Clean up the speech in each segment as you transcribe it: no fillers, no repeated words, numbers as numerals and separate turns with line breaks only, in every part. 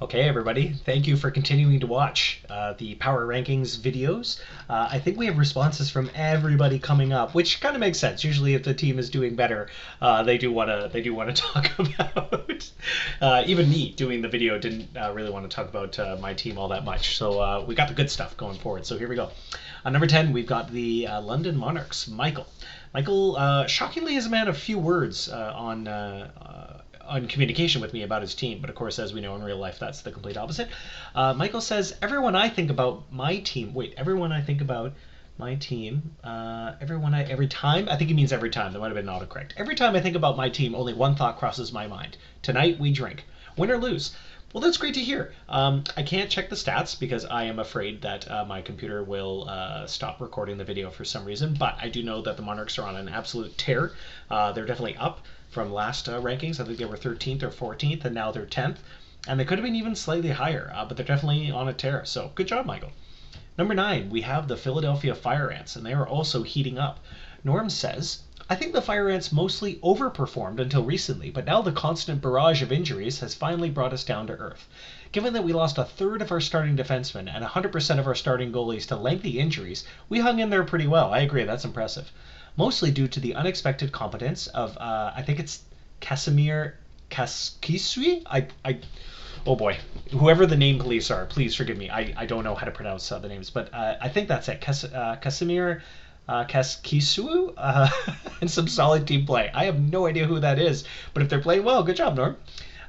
Okay, everybody, thank you for continuing to watch the Power Rankings videos. I think we have responses from everybody coming up, which kind of makes sense. Usually, if the team is doing better, they do want to talk about. Even me doing the video didn't really want to talk about my team all that much. So we got the good stuff going forward. So here we go. Number 10, we've got the London Monarchs, Michael. Michael, shockingly, is a man of few words on communication with me about his team, but of course, as we know in real life, that's the complete opposite. Michael says, everyone I think about my team, everyone I think about my team, every time, I think he means every time, that might have been autocorrect. Every time I think about my team, only one thought crosses my mind. Tonight we drink. Win or lose. Well, that's great to hear. I can't check the stats because I am afraid that my computer will stop recording the video for some reason, but I do know that the Monarchs are on an absolute tear. They're definitely up from last rankings. I think they were 13th or 14th, and now they're 10th. And they could have been even slightly higher, but they're definitely on a tear. So good job, Michael. Number 9, we have the Philadelphia Fire Ants, and they are also heating up. Norm says, I think the Fire Ants mostly overperformed until recently, but now the constant barrage of injuries has finally brought us down to earth. Given that we lost a third of our starting defensemen and 100% of our starting goalies to lengthy injuries, we hung in there pretty well. I agree, that's impressive. Mostly due to the unexpected competence of, I think it's Casimir Kaskisui? Oh boy, whoever the name police are, please forgive me. I don't know how to pronounce the names, but I think that's it. Casimir Kaskisu, and some solid team play. I have no idea who that is, but if they're playing well, good job, Norm.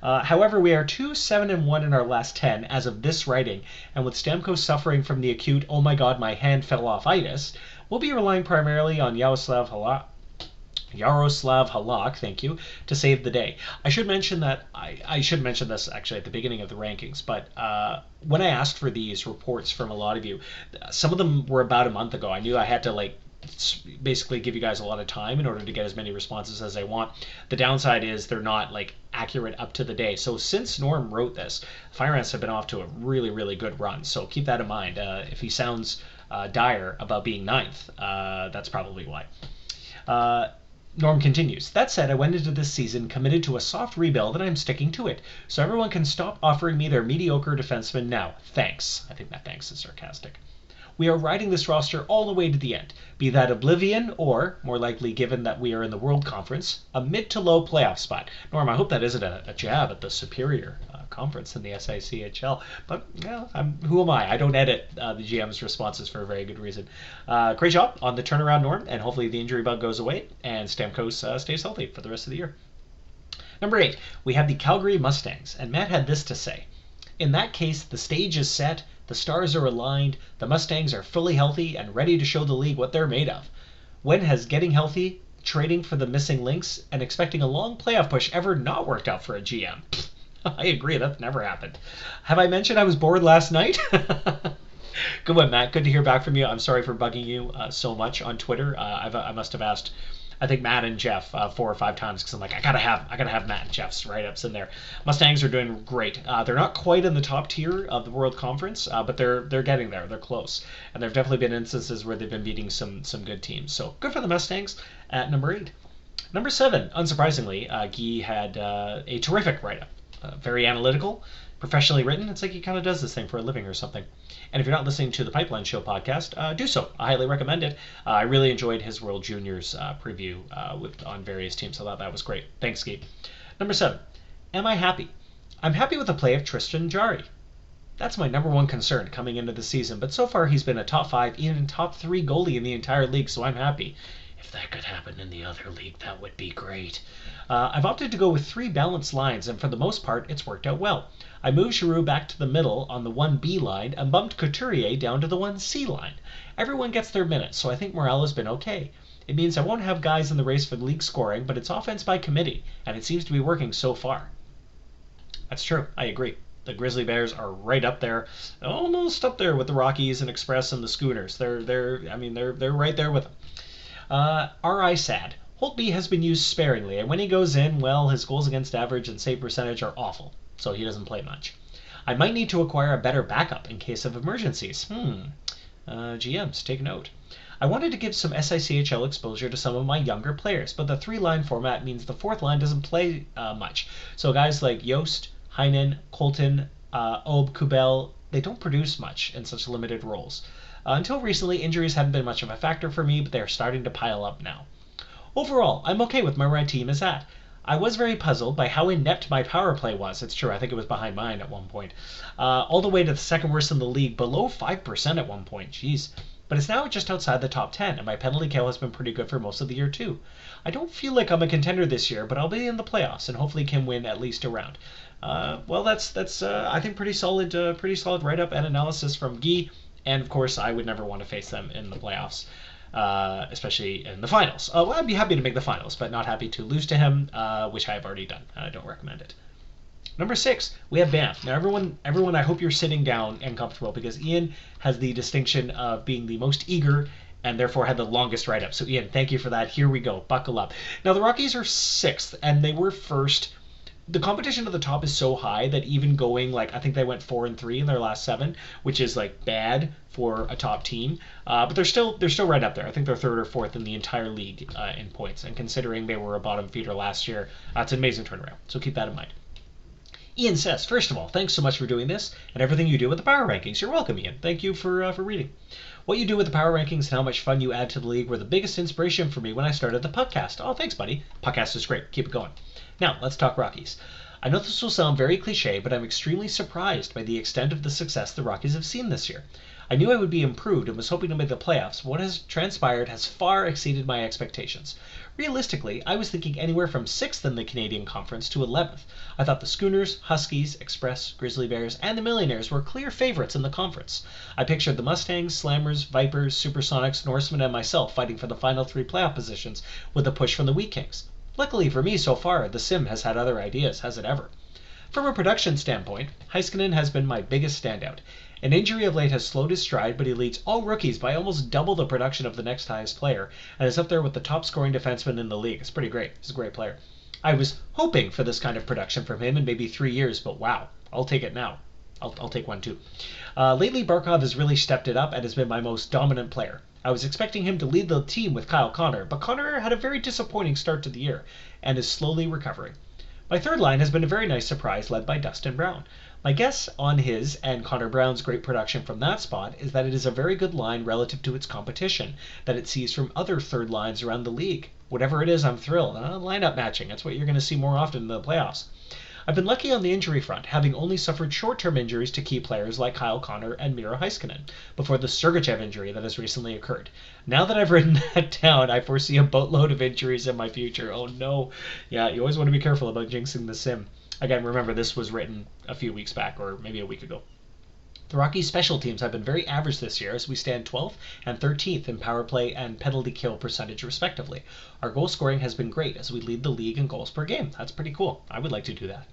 However, we are 2-7-1 in our last 10 as of this writing, and with Stamkos suffering from the acute "oh my god, my hand fell off" itis, we'll be relying primarily on Yaroslav Halak, thank you, to save the day. I should mention that I should mention this actually at the beginning of the rankings, but when I asked for these reports from a lot of you, some of them were about a month ago. I knew I had to basically give you guys a lot of time in order to get as many responses as I want. The downside is they're not accurate up to the day. So since Norm wrote this, Fire Ants have been off to a really, really good run. So keep that in mind. If he sounds dire about being ninth, that's probably why. Norm continues, that said, I went into this season committed to a soft rebuild and I'm sticking to it. So everyone can stop offering me their mediocre defensemen now. Thanks. I think that thanks is sarcastic. We are riding this roster all the way to the end, be that oblivion or, more likely given that we are in the World Conference, a mid to low playoff spot. Norm, I hope that isn't a jab at the superior conference in the SICHL, but who am I? I don't edit the GM's responses for a very good reason. Great job on the turnaround, Norm, and hopefully the injury bug goes away and Stamkos stays healthy for the rest of the year. Number 8, we have the Calgary Mustangs, and Matt had this to say. In that case, the stage is set, the stars are aligned, the Mustangs are fully healthy and ready to show the league what they're made of. When has getting healthy, trading for the missing links, and expecting a long playoff push ever not worked out for a GM? I agree, that's never happened. Have I mentioned I was bored last night? Good one, Matt. Good to hear back from you. I'm sorry for bugging you so much on Twitter. I must have asked, I think, Matt and Jeff 4 or 5 times because I'm like, I gotta have Matt and Jeff's write-ups in there. Mustangs are doing great. They're not quite in the top tier of the World Conference, but they're getting there. They're close, and there've definitely been instances where they've been beating some good teams. So good for the Mustangs at number 8. Number 7, unsurprisingly, Guy had a terrific write-up. Very analytical, professionally written. It's like he kind of does this thing for a living or something. And if you're not listening to the Pipeline Show podcast, do so. I highly recommend it. I really enjoyed his World Juniors preview on various teams. I thought that was great. Thanks, Skey. Number 7, am I happy? I'm happy with the play of Tristan Jarry. That's my number 1 concern coming into the season, but so far he's been a top 5, even top 3 goalie in the entire league, so I'm happy. If that could happen in the other league, that would be great. I've opted to go with 3 balanced lines, and for the most part, it's worked out well. I moved Giroux back to the middle on the 1B line and bumped Couturier down to the 1C line. Everyone gets their minutes, so I think morale has been okay. It means I won't have guys in the race for the league scoring, but it's offense by committee, and it seems to be working so far. That's true. I agree. The Grizzly Bears are right up there, almost up there with the Rockies and Express and the Schooners. They're right there with them. R.I. sad. Holtby has been used sparingly, and when he goes in, well, his goals against average and save percentage are awful, so he doesn't play much. I might need to acquire a better backup in case of emergencies. GMs, take note. I wanted to give some SICHL exposure to some of my younger players, but the 3-line format means the 4th line doesn't play much. So guys like Yost, Heinen, Colton, Obe, Kubel, they don't produce much in such limited roles. Until recently, injuries haven't been much of a factor for me, but they are starting to pile up now. Overall, I'm okay with where my team is at. I was very puzzled by how inept my power play was. It's true, I think it was behind mine at one point. All the way to the second worst in the league, below 5% at one point. Jeez. But it's now just outside the top 10, and my penalty kill has been pretty good for most of the year too. I don't feel like I'm a contender this year, but I'll be in the playoffs and hopefully can win at least a round. Well, that's I think pretty solid write up and analysis from Guy. And of course, I would never want to face them in the playoffs, especially in the finals. Well, I'd be happy to make the finals, but not happy to lose to him, which I have already done. I don't recommend it. Number 6, we have Banff. Now, everyone, I hope you're sitting down and comfortable because Ian has the distinction of being the most eager and therefore had the longest write-up. So, Ian, thank you for that. Here we go. Buckle up. Now, the Rockies are 6th, and they were first. The competition at the top is so high that even going, like, I think they went 4-3 in their last 7, which is, like, bad for a top team. But they're still right up there. I think they're 3rd or 4th in the entire league in points. And considering they were a bottom feeder last year, it's an amazing turnaround. So keep that in mind. Ian says, first of all, thanks so much for doing this and everything you do with the power rankings. You're welcome, Ian. Thank you for reading. What you do with the power rankings and how much fun you add to the league were the biggest inspiration for me when I started the podcast. Oh, thanks, buddy. Podcast is great. Keep it going. Now, let's talk Rockies. I know this will sound very cliche, but I'm extremely surprised by the extent of the success the Rockies have seen this year. I knew I would be improved and was hoping to make the playoffs, but what has transpired has far exceeded my expectations. Realistically, I was thinking anywhere from 6th in the Canadian Conference to 11th. I thought the Schooners, Huskies, Express, Grizzly Bears, and the Millionaires were clear favorites in the conference. I pictured the Mustangs, Slammers, Vipers, Supersonics, Norsemen, and myself fighting for the final 3 playoff positions with a push from the Wheat Kings. Luckily for me so far, the Sim has had other ideas, has it ever? From a production standpoint, Heiskanen has been my biggest standout. An injury of late has slowed his stride, but he leads all rookies by almost double the production of the next highest player, and is up there with the top scoring defenseman in the league. It's pretty great. He's a great player. I was hoping for this kind of production from him in maybe 3 years, but wow, I'll take it now. I'll take one too. Lately, Barkov has really stepped it up and has been my most dominant player. I was expecting him to lead the team with Kyle Connor, but Connor had a very disappointing start to the year and is slowly recovering. My third line has been a very nice surprise led by Dustin Brown. My guess on his and Connor Brown's great production from that spot is that it is a very good line relative to its competition that it sees from other third lines around the league. Whatever it is, I'm thrilled. Lineup matching, that's what you're going to see more often in the playoffs. I've been lucky on the injury front, having only suffered short-term injuries to key players like Kyle Connor and Miro Heiskanen before the Sergachev injury that has recently occurred. Now that I've written that down, I foresee a boatload of injuries in my future. Oh no. Yeah, you always want to be careful about jinxing the sim. Again, remember, this was written a few weeks back, or maybe a week ago. The Rockies' special teams have been very average this year as we stand 12th and 13th in power play and penalty kill percentage respectively. Our goal scoring has been great as we lead the league in goals per game. That's pretty cool. I would like to do that.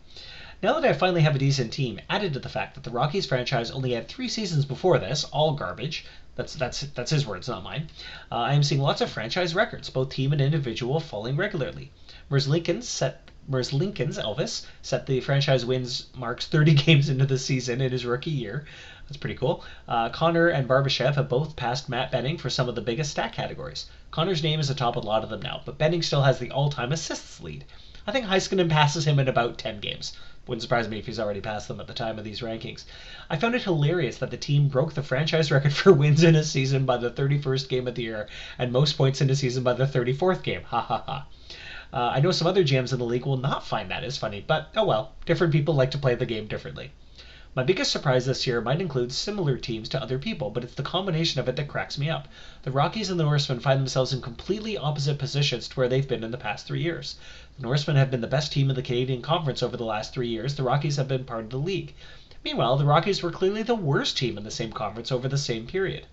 Now that I finally have a decent team, added to the fact that the Rockies franchise only had 3 seasons before this, all garbage, that's his words, not mine, I am seeing lots of franchise records, both team and individual, falling regularly. Lincoln's Elvis set the franchise wins marks 30 games into the season in his rookie year. That's pretty cool. Connor and Barbashev have both passed Matt Benning for some of the biggest stat categories. Connor's name is atop a lot of them now, but Benning still has the all-time assists lead. I think Heiskanen passes him in about 10 games. Wouldn't surprise me if he's already passed them at the time of these rankings. I found it hilarious that the team broke the franchise record for wins in a season by the 31st game of the year, and most points in a season by the 34th game. Ha ha ha. I know some other GMs in the league will not find that as funny, but oh well, different people like to play the game differently. My biggest surprise this year might include similar teams to other people, but it's the combination of it that cracks me up. The Rockies and the Norsemen find themselves in completely opposite positions to where they've been in the past 3 years. The Norsemen have been the best team in the Canadian Conference over the last 3 years. The Rockies have been part of the league. Meanwhile, the Rockies were clearly the worst team in the same conference over the same period.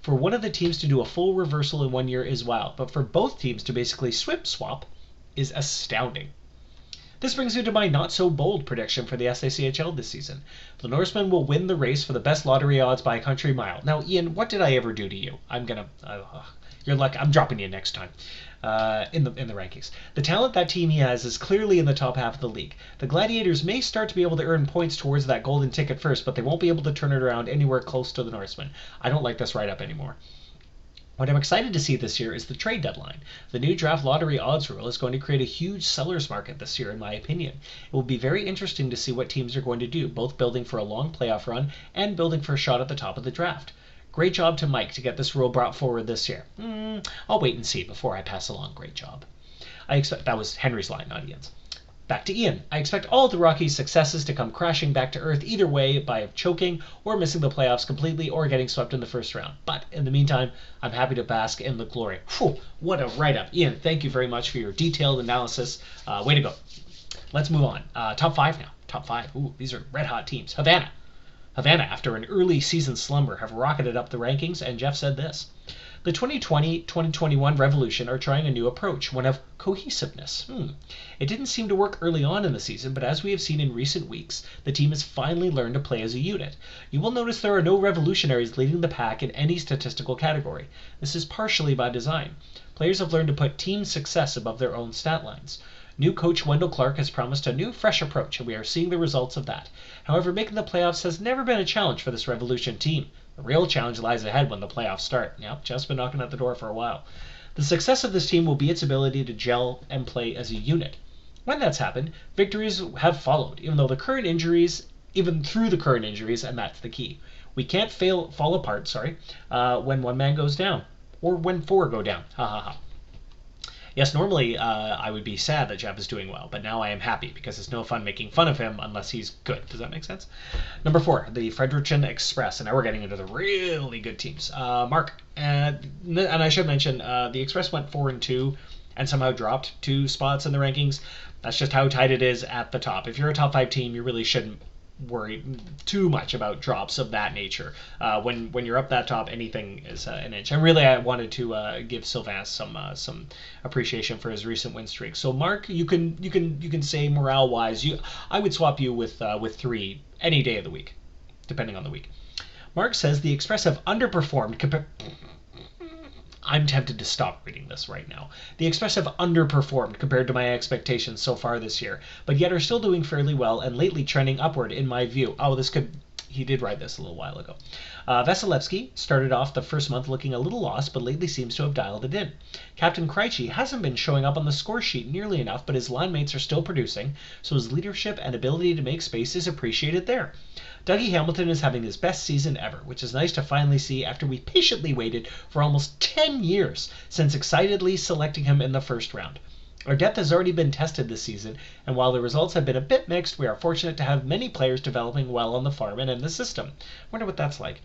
For one of the teams to do a full reversal in 1 year is wild, but for both teams to basically swap is astounding. This brings me to my not-so-bold prediction for the SACHL this season. The Norsemen will win the race for the best lottery odds by a country mile. Now, Ian, what did I ever do to you? You're lucky. I'm dropping you next time in the rankings. The talent that team has is clearly in the top half of the league. The Gladiators may start to be able to earn points towards that golden ticket first, but they won't be able to turn it around anywhere close to the Norsemen. I don't like this write-up anymore. What I'm excited to see this year is the trade deadline. The new draft lottery odds rule is going to create a huge seller's market this year, in my opinion. It will be very interesting to see what teams are going to do, both building for a long playoff run and building for a shot at the top of the draft. Great job to Mike to get this rule brought forward this year. I'll wait and see before I pass along great job. I expect that was Henry's line, not Ian's. Back to Ian. I expect all the Rockies' successes to come crashing back to earth either way by choking or missing the playoffs completely or getting swept in the first round. But in the meantime, I'm happy to bask in the glory. Whew, what a write-up. Ian, thank you very much for your detailed analysis. Way to go. Let's move on. Top 5 now. Top 5. Ooh, these are red-hot teams. Havana, after an early season slumber, have rocketed up the rankings, and Jeff said this. The 2020-2021 Revolution are trying a new approach, one of cohesiveness. It didn't seem to work early on in the season, but as we have seen in recent weeks, the team has finally learned to play as a unit. You will notice there are no revolutionaries leading the pack in any statistical category. This is partially by design. Players have learned to put team success above their own stat lines. New coach Wendell Clark has promised a new, fresh approach, and we are seeing the results of that. However, making the playoffs has never been a challenge for this Revolution team. The real challenge lies ahead when the playoffs start. Yep, Jeff's been knocking at the door for a while. The success of this team will be its ability to gel and play as a unit. When that's happened, victories have followed, even through the current injuries, and that's the key. We can't fall apart, when one man goes down, or when 4 go down. Ha ha ha. Yes, normally I would be sad that Jeff is doing well, but now I am happy because it's no fun making fun of him unless he's good. Does that make sense? Number 4, the Fredericton Express, and now we're getting into the really good teams. Mark, and I should mention, the Express went 4-2 and somehow dropped 2 spots in the rankings. That's just how tight it is at the top. If you're a top 5 team, you really shouldn't worry too much about drops of that nature. When you're up that top, anything is an inch. And really, I wanted to give Sylvain some appreciation for his recent win streak. So, Mark, you can say morale wise, I would swap you with 3 any day of the week, depending on the week. Mark says the Express have underperformed. I'm tempted to stop reading this right now. The Express have underperformed compared to my expectations so far this year, but yet are still doing fairly well and lately trending upward in my view. He did write this a little while ago. Vasilevsky started off the first month looking a little lost, but lately seems to have dialed it in. Captain Krejci hasn't been showing up on the score sheet nearly enough, but his line mates are still producing, so his leadership and ability to make space is appreciated there. Dougie Hamilton is having his best season ever, which is nice to finally see after we patiently waited for almost 10 years since excitedly selecting him in the first round. Our depth has already been tested this season, and while the results have been a bit mixed, we are fortunate to have many players developing well on the farm and in the system. Wonder what that's like.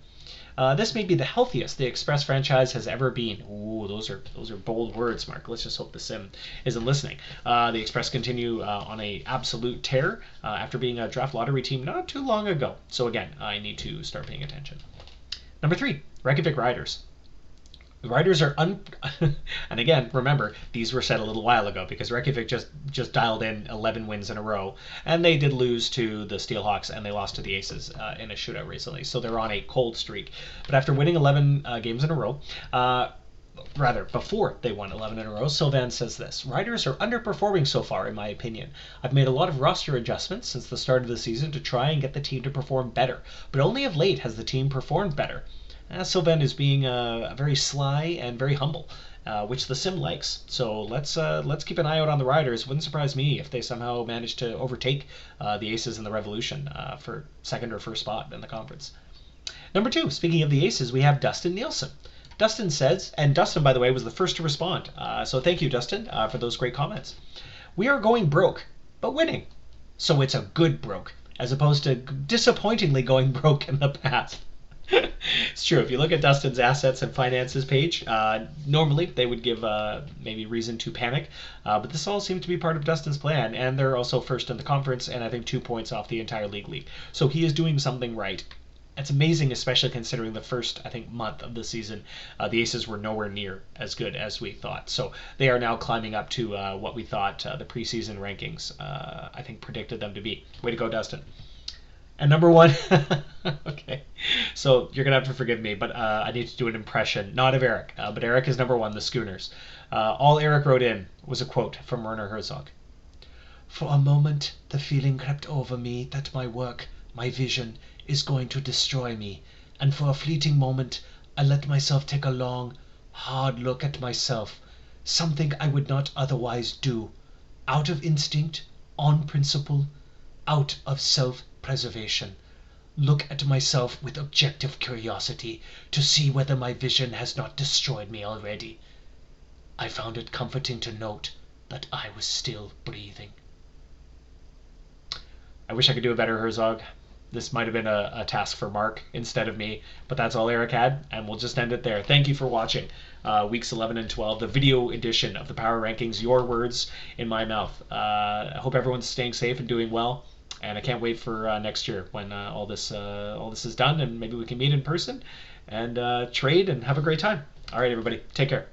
This may be the healthiest the Express franchise has ever been. Ooh, those are bold words, Mark. Let's just hope the sim isn't listening. The Express continue on a absolute tear after being a draft lottery team not too long ago. So again, I need to start paying attention. Number 3, Reykjavik Riders. The Riders are and again, remember, these were said a little while ago because Reykjavik just dialed in 11 wins in a row, and they did lose to the Steelhawks and they lost to the Aces in a shootout recently, so they're on a cold streak. But after winning 11 games in a row, before they won 11 in a row, Sylvain says this: Riders are underperforming so far, in my opinion. I've made a lot of roster adjustments since the start of the season to try and get the team to perform better, but only of late has the team performed better. Sylvain is being very sly and very humble, which the sim likes. So let's keep an eye out on the Riders. Wouldn't surprise me if they somehow manage to overtake the Aces in the Revolution for second or first spot in the conference. Number 2, speaking of the Aces, we have Dustin Nielsen. Dustin says, and Dustin, by the way, was the first to respond. So thank you, Dustin, for those great comments. We are going broke, but winning. So it's a good broke, as opposed to disappointingly going broke in the past. It's true. If you look at Dustin's assets and finances page, normally they would give maybe reason to panic, but this all seems to be part of Dustin's plan, and they're also first in the conference, and I think 2 points off the entire league. So he is doing something right. It's amazing, especially considering the first, month of the season, the Aces were nowhere near as good as we thought. So they are now climbing up to what we thought the preseason rankings, predicted them to be. Way to go, Dustin. And number 1, okay, so you're going to have to forgive me, but I need to do an impression, not of Eric, but Eric is number 1, the Schooners. All Eric wrote in was a quote from Werner Herzog. For a moment, the feeling crept over me that my work, my vision, is going to destroy me, and for a fleeting moment, I let myself take a long, hard look at myself, something I would not otherwise do, out of instinct, on principle, out of self-preservation. Look at myself with objective curiosity to see whether my vision has not destroyed me already. I found it comforting to note that I was still breathing. I wish I could do a better Herzog. This might have been a task for Mark instead of me, but that's all Eric had, and we'll just end it there. Thank you for watching weeks 11 and 12, the video edition of the Power Rankings, your words in my mouth. I hope everyone's staying safe and doing well, and I can't wait for next year when all this is done, and maybe we can meet in person and trade and have a great time. All right, everybody, take care.